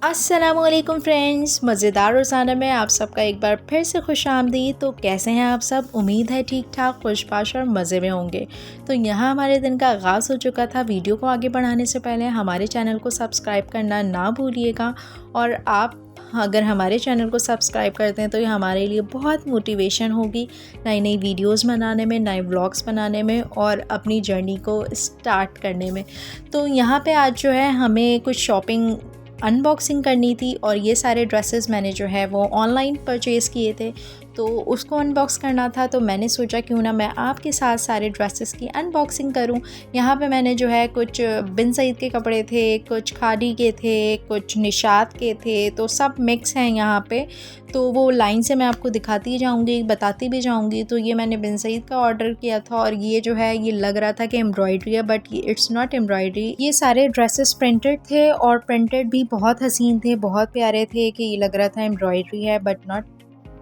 अस्सलामुअलैकुम फ्रेंड्स, मज़ेदार रोज़ाना में आप सबका एक बार फिर से खुश आमदीद। तो कैसे हैं आप सब? उम्मीद है ठीक ठाक, खुशबाश और मज़े में होंगे। तो यहाँ हमारे दिन का आगाज़ हो चुका था। वीडियो को आगे बढ़ाने से पहले हमारे चैनल को सब्सक्राइब करना ना भूलिएगा। और आप अगर हमारे चैनल को सब्सक्राइब करते हैं तो ये हमारे लिए बहुत मोटिवेशन होगी नई नई वीडियोस बनाने में, नए व्लॉग्स बनाने में और अपनी जर्नी को स्टार्ट करने में। तो यहाँ पे आज जो है हमें कुछ शॉपिंग अनबॉक्सिंग करनी थी और ये सारे ड्रेसेस मैंने जो है वो ऑनलाइन परचेज़ किए थे, तो उसको अनबॉक्स करना था। तो मैंने सोचा क्यों ना मैं आपके साथ सारे ड्रेसेस की अनबॉक्सिंग करूं। यहाँ पे मैंने जो है कुछ बिन सईद के कपड़े थे, कुछ खादी के थे, कुछ निशात के थे, तो सब मिक्स हैं यहाँ पे। तो वो लाइन से मैं आपको दिखाती जाऊँगी, बताती भी जाऊँगी। तो ये मैंने बिन सईद का ऑर्डर किया था और ये जो है ये लग रहा था कि एम्ब्रॉयडरी है, बट ये इट्स नॉट एम्ब्रॉयडरी। ये सारे ड्रेसेस प्रिंटेड थे और प्रिंटेड भी बहुत हसीन थे, बहुत प्यारे थे कि ये लग रहा था एम्ब्रॉयडरी है, but not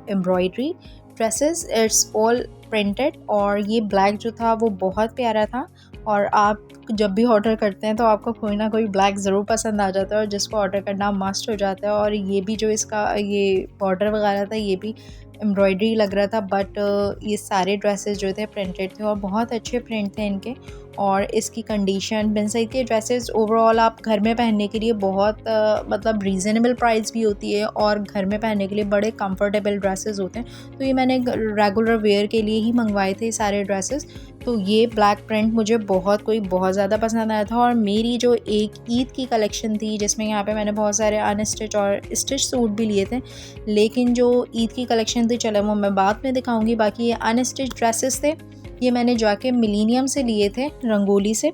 embroidery dresses, it's all printed. और ये ब्लैक जो था वो बहुत प्यारा था। और आप जब भी ऑर्डर करते हैं तो आपको कोई ना कोई ब्लैक ज़रूर पसंद आ जाता है और जिसको ऑर्डर करना मस्ट हो जाता है। और ये भी जो इसका ये बॉर्डर वगैरह था ये भी एम्ब्रॉयडरी लग रहा था, बट ये सारे ड्रेसेस जो थे प्रिंटेड थे और बहुत अच्छे प्रिंट थे इनके। और इसकी कंडीशन, बिन सईद के ड्रेसेस ओवरऑल आप घर में पहनने के लिए बहुत मतलब रीज़नेबल प्राइस भी होती है और घर में पहनने के लिए बड़े कंफर्टेबल ड्रेसेस होते हैं। तो ये मैंने रेगुलर वेयर के लिए ही मंगवाए थे सारे ड्रेसेस। तो ये ब्लैक प्रिंट मुझे बहुत ज़्यादा पसंद आया था। और मेरी जो एक ईद की कलेक्शन थी जिसमें यहाँ पे मैंने बहुत सारे अनस्टिच और स्टिच सूट भी लिए थे, लेकिन जो ईद की कलेक्शन थी चलो वो मैं बाद में दिखाऊंगी। बाकी ये अनस्टिच ड्रेसेस थे, ये मैंने जाके मिलीनियम से लिए थे, रंगोली से।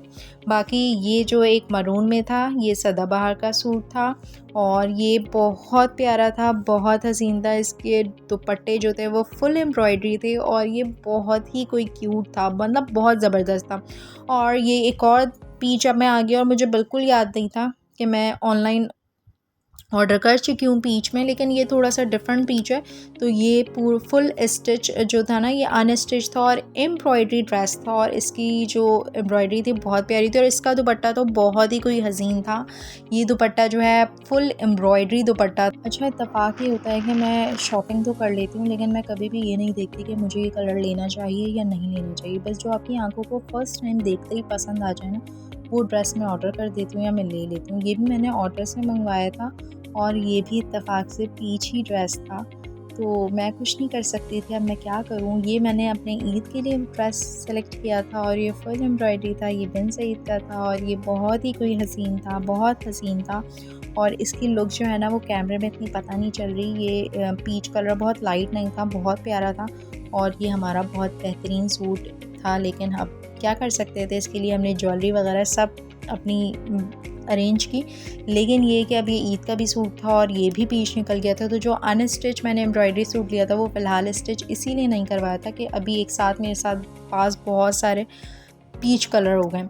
बाकी ये जो एक मरून में था ये सदाबहार का सूट था और ये बहुत प्यारा था, बहुत हसीन था। इसके दुपट्टे जो थे वो फुल एम्ब्रॉयडरी थे और ये बहुत ही कोई क्यूट था, मतलब बहुत ज़बरदस्त था। और ये एक और पीच अब मैं आ गया और मुझे बिल्कुल याद नहीं था कि मैं ऑनलाइन ऑर्डर कर चुकी हूँ पीच में, लेकिन ये थोड़ा सा डिफरेंट पीच है। तो ये पूरा फुल स्टिच जो था ना ये अनस्टिच था और एम्ब्रॉयडरी ड्रेस था और इसकी जो एम्ब्रॉयडरी थी बहुत प्यारी थी। और इसका दुपट्टा तो बहुत ही कोई हसीन था। ये दुपट्टा जो है फुल एम्ब्रॉयडरी दुपट्टा। अच्छा, इत्तेफाक ये होता है कि मैं शॉपिंग तो कर लेती हूँ लेकिन मैं कभी भी ये नहीं देखती कि मुझे ये कलर लेना चाहिए या नहीं लेना चाहिए। बस जो आपकी आंखों को फर्स्ट टाइम देखते ही पसंद आ जाए ना, वो ड्रेस मैं ऑर्डर कर देती हूँ या मैं ले लेती हूँ। ये भी मैंने ऑर्डर से मंगवाया था और ये भी इत्तेफाक से पीच ही ड्रेस था, तो मैं कुछ नहीं कर सकती थी। अब मैं क्या करूँ। ये मैंने अपने ईद के लिए ड्रेस सेलेक्ट किया था और ये फुल एम्ब्रॉयडरी था, ये बिन सईद का था और ये बहुत ही कोई हसीन था, बहुत हसीन था। और इसकी लुक जो है ना वो कैमरे में इतनी पता नहीं चल रही। ये पीच कलर बहुत लाइट नहीं था, बहुत प्यारा था और ये हमारा बहुत बेहतरीन सूट था। लेकिन अब क्या कर सकते थे, इसके लिए हमने ज्वेलरी वगैरह सब अपनी अरेंज की। लेकिन ये कि अब ये ईद का भी सूट था और ये भी पीच निकल गया था। तो जो अनस्टिच मैंने एम्ब्रॉयडरी सूट लिया था वो फ़िलहाल स्टिच इसीलिए नहीं करवाया था कि अभी एक साथ मेरे साथ पास बहुत सारे पीच कलर हो गए।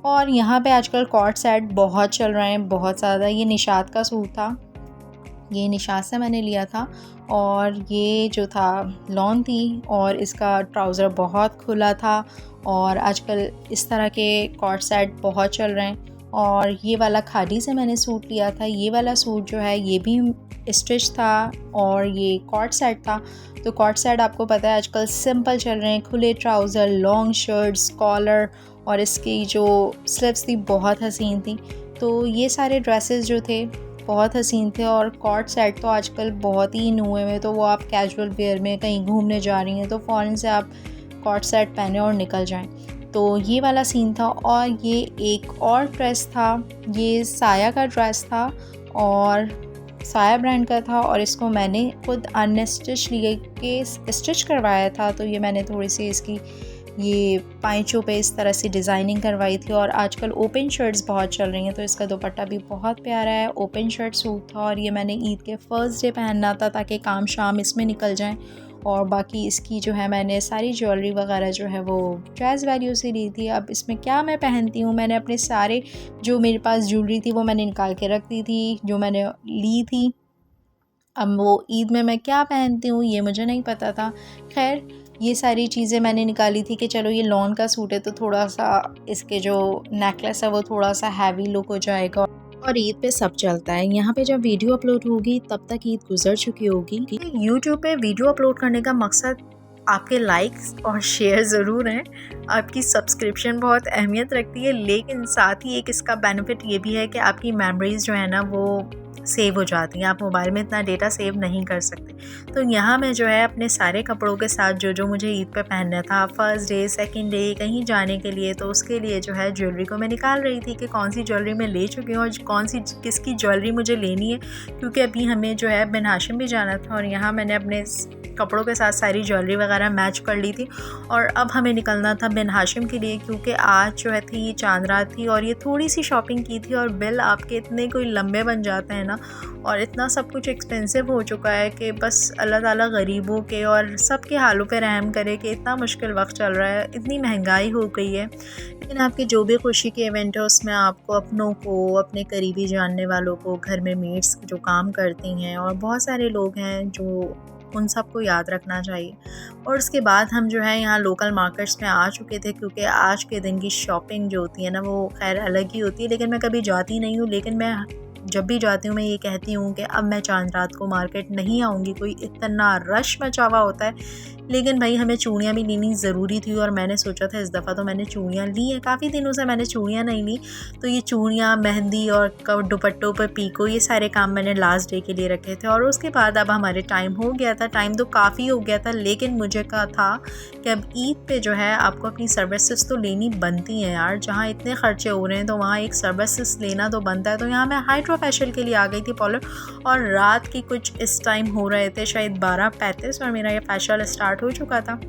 और यहाँ पे आजकल कॉर्ड सेट बहुत चल रहे हैं, बहुत ज़्यादा। ये निशात का सूट था, ये निशात से मैंने लिया था और ये जो था लॉन थी और इसका ट्राउज़र बहुत खुला था। और आजकल इस तरह के कॉर्ड सेट बहुत चल रहे हैं। और ये वाला खादी से मैंने सूट लिया था। ये वाला सूट जो है ये भी स्टिच था और ये कॉर्ड सेट था। तो कॉर्ड सेट आपको पता है आजकल सिंपल चल रहे हैं, खुले ट्राउज़र, लॉन्ग शर्ट्स, कॉलर और इसकी जो स्लीव्स थी बहुत हसीन थी। तो ये सारे ड्रेसेस जो थे बहुत हसीन थे। और कॉर्ड सेट तो आजकल बहुत ही इन हुए में, तो वो आप कैजुअल वेयर में कहीं घूमने जा रही हैं तो फ़ौरन से आप कॉर्ड सेट पहने और निकल जाएं। तो ये वाला सीन था। और ये एक और ड्रेस था, ये साया का ड्रेस था और साया ब्रांड का था और इसको मैंने खुद अनस्टिच लिए के स्टिच करवाया था। तो ये मैंने थोड़ी सी इसकी ये पाइचों पे इस तरह से डिज़ाइनिंग करवाई थी। और आजकल ओपन शर्ट्स बहुत चल रही हैं तो इसका दुपट्टा भी बहुत प्यारा है, ओपन शर्ट सूट था। और ये मैंने ईद के फर्स्ट डे पहनना था ताकि काम शाम इसमें निकल जाएं। और बाकी इसकी जो है मैंने सारी ज्वेलरी वगैरह जो है वो जैज़ वैल्यू से ली थी। अब इसमें क्या मैं पहनती हूँ, मैंने अपने सारे जो मेरे पास ज्वेलरी थी वो मैंने निकाल के रख दी थी जो मैंने ली थी। अब वो ईद में मैं क्या पहनती हूँ ये मुझे नहीं पता था। खैर ये सारी चीज़ें मैंने निकाली थी कि चलो ये लॉन का सूट है तो थोड़ा सा इसके जो नेकलेस है वो थोड़ा सा हैवी लुक हो जाएगा और ईद पे सब चलता है। यहाँ पे जब वीडियो अपलोड होगी तब तक ईद गुजर चुकी होगी। यूट्यूब पे वीडियो अपलोड करने का मकसद आपके लाइक्स और शेयर ज़रूर हैं, आपकी सब्सक्रिप्शन बहुत अहमियत रखती है, लेकिन साथ ही एक इसका बेनिफिट ये भी है कि आपकी मेमोरीज़ जो है ना वो सेव हो जाती हैं। आप मोबाइल में इतना डेटा सेव नहीं कर सकते। तो यहाँ मैं जो है अपने सारे कपड़ों के साथ जो जो मुझे ईद पे पहनना था, फर्स्ट डे, सेकंड डे कहीं जाने के लिए, तो उसके लिए जो है ज्वेलरी को मैं निकाल रही थी कि कौन सी ज्वेलरी मैं ले चुकी हूँ और कौन सी किसकी ज्वेलरी मुझे लेनी है, क्योंकि अभी हमें जो है बिन हाशिम भी जाना था और यहाँ मैंने अपने कपड़ों के साथ सारी ज्वेलरी वगैरह मैच कर ली थी। और अब हमें निकलना था बिन हाशिम के लिए, क्योंकि आज जो है थी ये चांद रात थी और ये थोड़ी सी शॉपिंग की थी और बिल आपके इतने कोई लंबे बन जाते हैं ना, और इतना सब कुछ एक्सपेंसिव हो चुका है कि बस अल्लाह ताला गरीबों के और सब के हालों पे रहम करे कि इतना मुश्किल वक्त चल रहा है, इतनी महंगाई हो गई है। लेकिन आपकी जो भी खुशी के इवेंट है उसमें आपको अपनों को, अपने करीबी जानने वालों को, घर में मेट्स जो काम करती हैं और बहुत सारे लोग हैं जो उन सबको याद रखना चाहिए। और उसके बाद हम जो है यहाँ लोकल मार्केट्स में आ चुके थे, क्योंकि आज के दिन की शॉपिंग जो होती है ना वो खैर अलग ही होती है, लेकिन मैं कभी जाती नहीं हूँ। लेकिन मैं जब भी जाती हूँ मैं ये कहती हूँ कि अब मैं चांद रात को मार्केट नहीं आऊँगी, कोई इतना रश मचा हुआ होता है। लेकिन भाई हमें चूड़ियाँ भी लेनी ज़रूरी थी और मैंने सोचा था इस दफ़ा तो मैंने चूड़ियाँ ली हैं, काफ़ी दिनों से मैंने चूड़ियाँ नहीं ली, तो ये चूड़ियाँ, मेहंदी और दुपट्टों पर पीको, ये सारे काम मैंने लास्ट डे के लिए रखे थे। और उसके बाद अब हमारे टाइम हो गया था, टाइम तो काफ़ी हो गया था, लेकिन मुझे कहा था कि अब ईद पे जो है आपको अपनी सर्विसेज तो लेनी बनती हैं यार, जहाँ इतने ख़र्चे हो रहे हैं तो वहाँ एक सर्विसेज लेना तो बनता है। तो यहाँ मैं हाइड्रो फेशियल के लिए आ गई थी पार्लर, और रात की कुछ इस टाइम हो रहे थे शायद 12:35 और मेरा ये फेशियल स्टार्ट हो चुका था।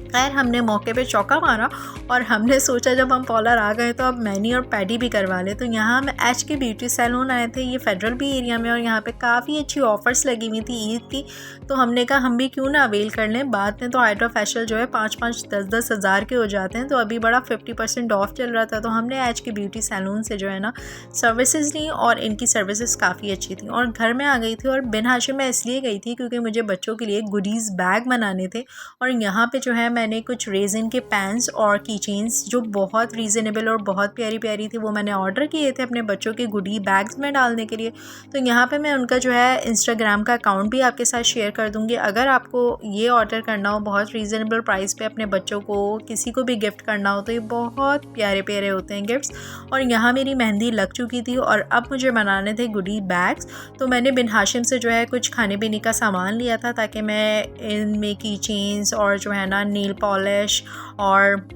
खैर हमने मौके पे चौका मारा और हमने सोचा जब हम पार्लर आ गए तो अब मैनी और पैडी भी करवा ले। तो यहाँ हम एच के ब्यूटी सैलून आए थे, ये फेडरल बी एरिया में, और यहाँ पे काफ़ी अच्छी ऑफ़र्स लगी हुई थी ईद की। तो हमने कहा हम भी क्यों ना अवेल कर लें। बाद में तो हाइड्रो फेशियल जो है 5-5, 10-10 हज़ार के हो जाते हैं, तो अभी बड़ा 50% ऑफ चल रहा था। तो हमने एच के ब्यूटी सैलून से जो है ना सर्विसेज ली और इनकी सर्विसेज काफ़ी अच्छी थी। और घर में आ गई थी, और बिन हाशिम में इसलिए गई थी क्योंकि मुझे बच्चों के लिए गुडीज़ बैग बनाने थे। और यहाँ पे जो है मैंने कुछ रेजिन के पैंस और की चेन्स जो बहुत रीज़नेबल और बहुत प्यारी प्यारी थी वो मैंने ऑर्डर किए थे अपने बच्चों के गुडी बैग्स में डालने के लिए। तो यहाँ पे मैं उनका जो है इंस्टाग्राम का अकाउंट भी आपके साथ शेयर कर दूँगी। अगर आपको ये ऑर्डर करना हो बहुत रीज़नेबल प्राइस पे, अपने बच्चों को किसी को भी गिफ्ट करना हो, तो ये बहुत प्यारे प्यारे होते हैं गिफ्ट्स। और यहाँ मेरी मेहंदी लग चुकी थी और अब मुझे बनाने थे गुडी बैग्स। तो मैंने बिन हाशिम से जो है कुछ खाने पीने का सामान लिया था ताकि मैं इनमें की चेन्स और जो है ना नेल पॉलिश और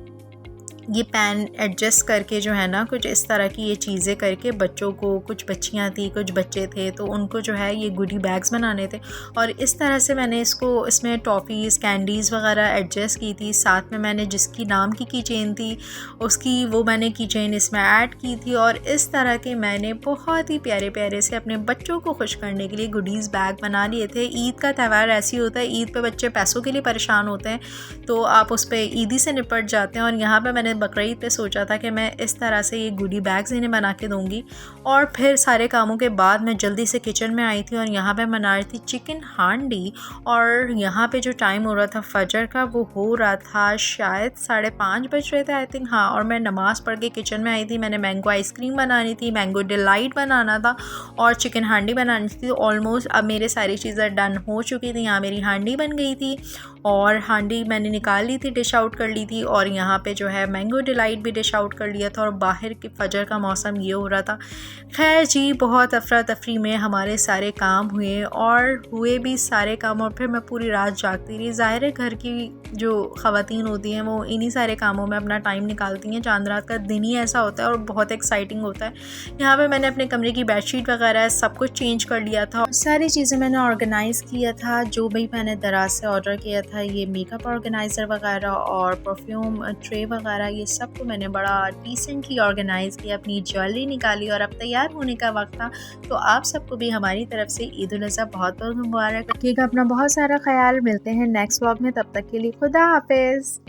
ये पैन एडजस्ट करके जो है ना कुछ इस तरह की ये चीज़ें करके बच्चों को, कुछ बच्चियाँ थी, कुछ बच्चे थे, तो उनको जो है ये गुडी बैग्स बनाने थे। और इस तरह से मैंने इसमें टॉफ़ीज़, कैंडीज़ वगैरह एडजस्ट की थी। साथ में मैंने जिसकी नाम की चेन थी उसकी वो मैंने की चेन इसमें ऐड की थी। और इस तरह के मैंने बहुत ही प्यारे प्यारे से अपने बच्चों को खुश करने के लिए गुडीज़ बैग बना लिए थे। ईद का त्यौहार ऐसी होता है, ईद पे बच्चे पैसों के लिए परेशान होते हैं, तो आप उस पर ईदी से निपट जाते हैं। और यहाँ पे मैंने बकरीद पे सोचा था कि मैं इस तरह से ये गुडी बैग्स इन्हें बना के दूँगी। और फिर सारे कामों के बाद मैं जल्दी से किचन में आई थी और यहाँ पे बना रही थी चिकन हांडी। और यहाँ पे जो टाइम हो रहा था फजर का, वो हो रहा था शायद 5:30 बज रहे थे आई थिंक, हाँ। और मैं नमाज़ पढ़ के किचन में आई थी। मैंने मैंगो आइसक्रीम बनानी थी, मैंगो डिलाइट बनाना था और चिकन हांडी बनानी थी। ऑलमोस्ट अब मेरे सारी चीज़ें डन हो चुकी थी। यहाँ मेरी हांडी बन गई थी और हांडी मैंने निकाल ली थी, डिश आउट कर ली थी। और यहाँ पे जो है मैंगो डिलाइट भी डिश आउट कर लिया था। और बाहर के फजर का मौसम ये हो रहा था। खैर जी, बहुत अफरा तफरी में हमारे सारे काम हुए और हुए भी सारे काम। और फिर मैं पूरी रात जागती रही। ज़ाहिर है घर की जो ख़वातीन होती हैं वो इन्हीं सारे कामों में अपना टाइम निकालती हैं। चांद रात का दिन ही ऐसा होता है और बहुत एक्साइटिंग होता है। यहाँ पे मैंने अपने कमरे की बेडशीट वगैरह सब कुछ चेंज कर लिया था और सारी चीज़ें मैंने ऑर्गेनाइज़ किया था। जो भी मैंने दराज से ऑर्डर किया था, ये मेकअप ऑर्गेनाइज़र वगैरह और परफ्यूम ट्रे वगैरह, ये सब को मैंने बड़ा डिसेंटली ऑर्गेनाइज़ किया। अपनी ज्वेलरी निकाली और अब तैयार होने का वक्त था। तो आप सबको भी हमारी तरफ से ईद उल अज़हा बहुत बहुत मुबारक। रखिएगा अपना बहुत सारा ख्याल। मिलते हैं नेक्स्ट व्लॉग में, तब तक के लिए खुदा हाफिज़।